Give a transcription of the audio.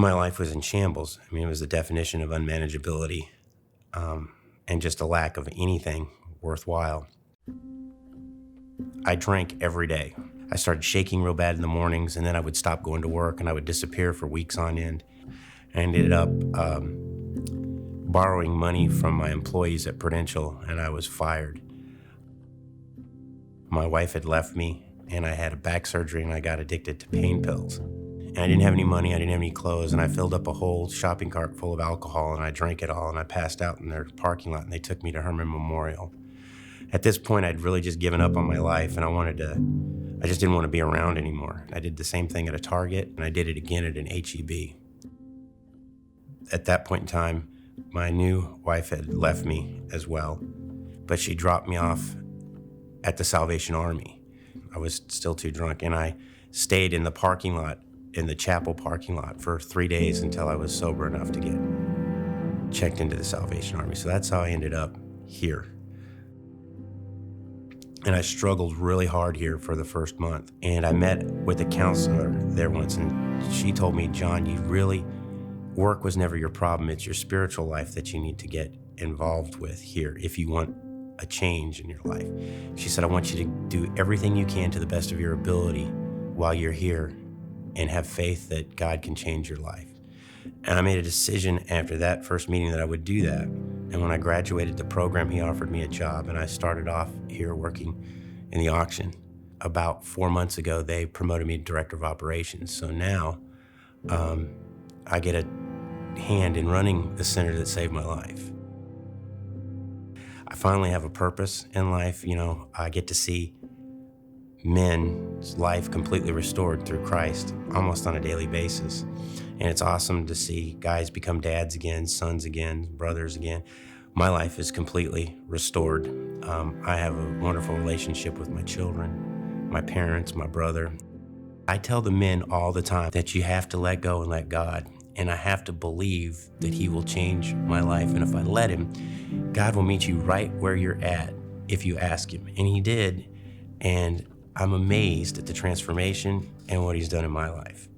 My life was in shambles. I mean, it was the definition of unmanageability, and just a lack of anything worthwhile. I drank every day. I started shaking real bad in the mornings, and then I would stop going to work, and I would disappear for weeks on end. I ended up borrowing money from my employees at Prudential, and I was fired. My wife had left me, and I had a back surgery, and I got addicted to pain pills. And I didn't have any money, I didn't have any clothes, and I filled up a whole shopping cart full of alcohol, and I drank it all, and I passed out in their parking lot, and they took me to Herman Memorial. At this point, I'd really just given up on my life, and I just didn't want to be around anymore. I did the same thing at a Target, and I did it again at an H-E-B. At that point in time, my new wife had left me as well, but she dropped me off at the Salvation Army. I was still too drunk, and I stayed in the parking lot, in the chapel parking lot, for 3 days until I was sober enough to get checked into the Salvation Army. So that's how I ended up here. And I struggled really hard here for the first month. And I met with a counselor there once, and she told me, John, work was never your problem. It's your spiritual life that you need to get involved with here if you want a change in your life. She said, I want you to do everything you can to the best of your ability while you're here and have faith that God can change your life. And I made a decision after that first meeting that I would do that. And when I graduated the program, he offered me a job, and I started off here working in the auction. About 4 months ago, they promoted me to director of operations. So now I get a hand in running the center that saved my life. I finally have a purpose in life. I get to see men's life completely restored through Christ almost on a daily basis. And it's awesome to see guys become dads again, sons again, brothers again. My life is completely restored. I have a wonderful relationship with my children, my parents, my brother. I tell the men all the time that you have to let go and let God. And I have to believe that he will change my life. And if I let him, God will meet you right where you're at if you ask him. And he did. And I'm amazed at the transformation and what he's done in my life.